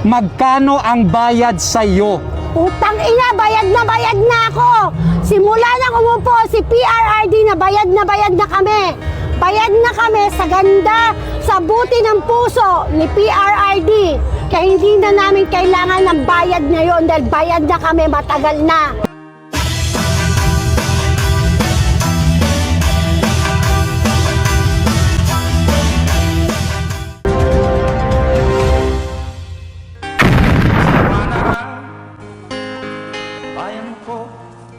magkano ang bayad sa iyo? Utang ina, bayad na ako. Simula nang umupo si PRRD na bayad na kami. Bayad na kami sa ganda, sa buti ng puso ni PRRD. Kaya hindi na namin kailangan ng bayad ngayon dahil bayad na kami, matagal na. Bayan ko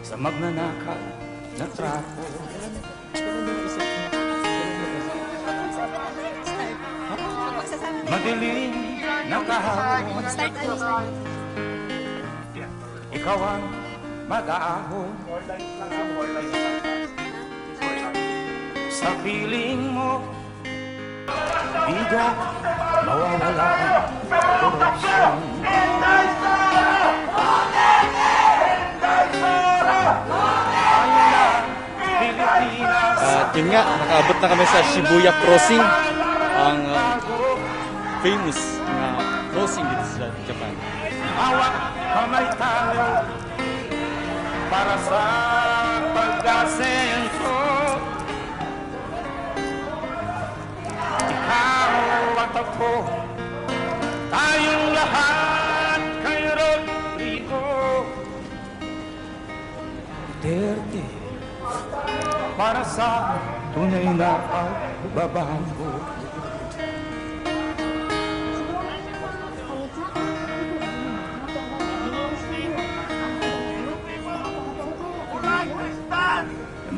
sa magnanakaw na trapo. Madilim na kahapon, ikaw ang mag-aahon. Sa piling mo, di ka mawawala ang korupsyon. At yun nga, nakaabot na kami sa Shibuya Crossing, ang famous na crossing dito sa Japan. Hawak kamay tayo para sa pag-asenso. Ikaw at ako, tayong lahat kay Rodrigo Duterte, para sa tunay na pagbabago.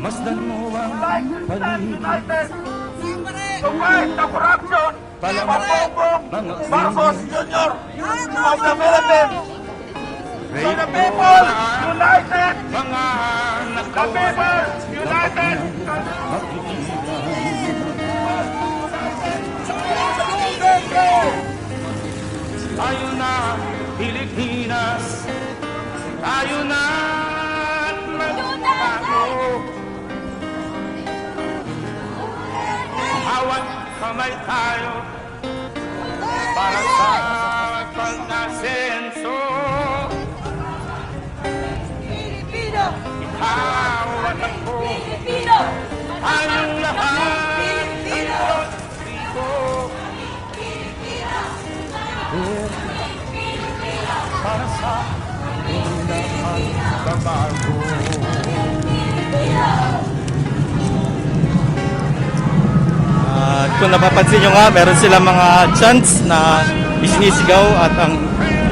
Masdan mo ang paligid, To fight the corruption, mga Marcos Jr. of the Philippines. So the people united, mga the people united. Tayo na Pilipinas, tayo na magbago. Hawat kamay tayo para sa pag-asenso. Ikaw at ako, tayong lahat ng Rodrigo. Para sa unang pagbabago. At kung napapansin nyo nga, meron silang mga chants na isinisigaw at ang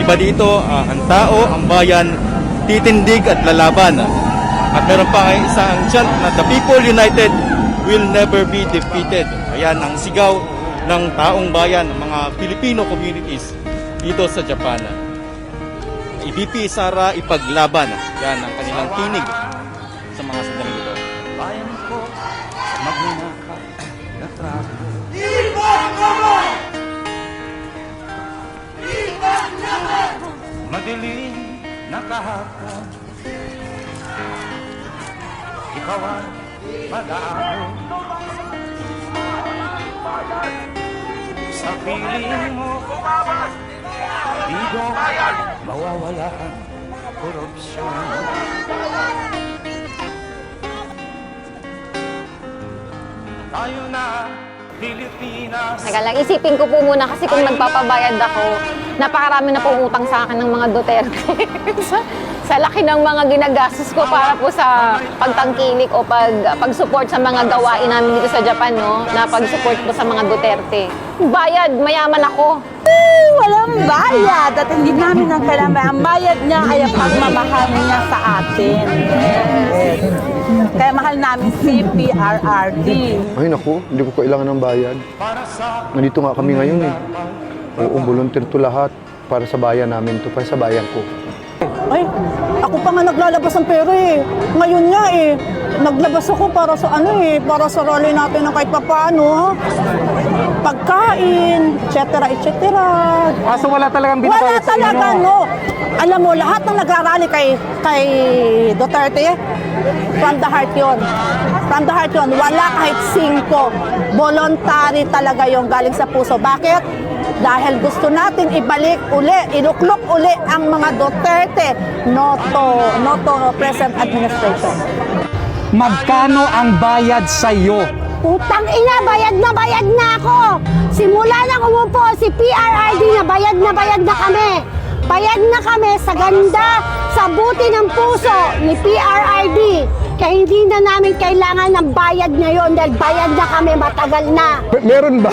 iba dito, ang tao, ang bayan, titindig at lalaban. At meron pa isang chant na the people united will never be defeated. Ayan ang sigaw ng taong bayan, mga Filipino communities dito sa Japan. IBP Sara ipaglaban. Yan ang kanilang tinig sa mga sandaling ito. Bayan ko sa magnanakaw na trapo. Madilim na kahapon, ikaw ang mag-aahon. Sa piling mo, di ko mawawala ang korupsyon. Tayo na Pilipinas. Teka lang, isipin ko po muna kasi kung magpapabayad ako, napakarami na pong utang sa akin ng mga Duterte. sa laki ng mga ginagastos ko para po sa pagtangkilik o pag-support sa mga gawain namin dito sa Japan, no? Na pag-support po sa mga Duterte. Bayad, mayaman ako. Walang bayad at hindi namin ang kailangan. Ang bayad niya ay ang pagmamahal niya sa atin. Yes. Kaya mahal namin si PRRD. Ay naku, hindi ko kailangan ng bayad. Nandito nga kami ngayon eh. Oo, volunteer to lahat para sa bayan namin to, para sa bayan ko. Ay, ako pa nga naglalabas ng pera eh. Ngayon nga eh, naglabas ako para sa para sa rally natin ng kahit papaano. Pagkain, etc. So wala talagang Wala binigay sa talaga, inyo? no. Alam mo, lahat ng nagrarally kay Duterte, from the heart yun. From the heart yun. Wala kahit 5. Voluntary talaga yung galing sa puso. Bakit? dahil gusto natin ibalik uli, iluklok uli ang mga Duterte no to present administration. Magkano ang bayad sa'yo? Putang ina, bayad na ako. Simula nang umupo si PRRD na bayad na kami. Bayad na kami sa ganda, sa buti ng puso ni PRRD. Kaya hindi na namin kailangan ng bayad ngayon dahil bayad na kami matagal na. Meron ba?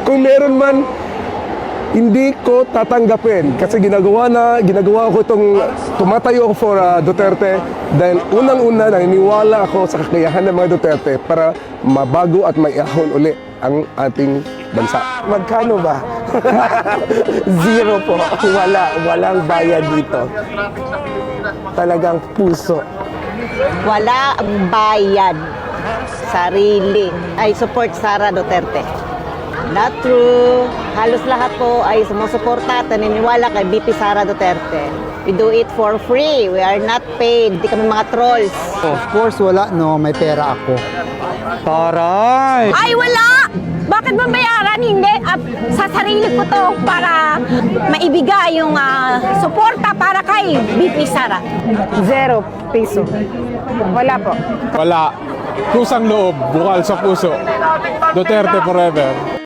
Kung meron man, hindi ko tatanggapin kasi ginagawa ko tumatayo ako for Duterte dahil unang-una naniniwala ako sa kakayahan ng mga Duterte para mabago at maiahon uli ang ating bansa. Magkano ba? Zero po. Walang bayad dito. Talagang puso. Wala bayad. Sarili. I support Sara Duterte. Not true. Halos lahat po ay sumusuporta at naniniwala kay BP Sara Duterte. We do it for free. We are not paid. Hindi kami mga trolls. Of course, wala, no. May pera ako. Taray! Ay, wala! Bakit mo bayaran? Hindi. Sa sarili ko to para maibigay yung suporta para kay BP Sara. 0 piso. Wala po. Wala. Kusang loob, bukal sa puso. Duterte forever.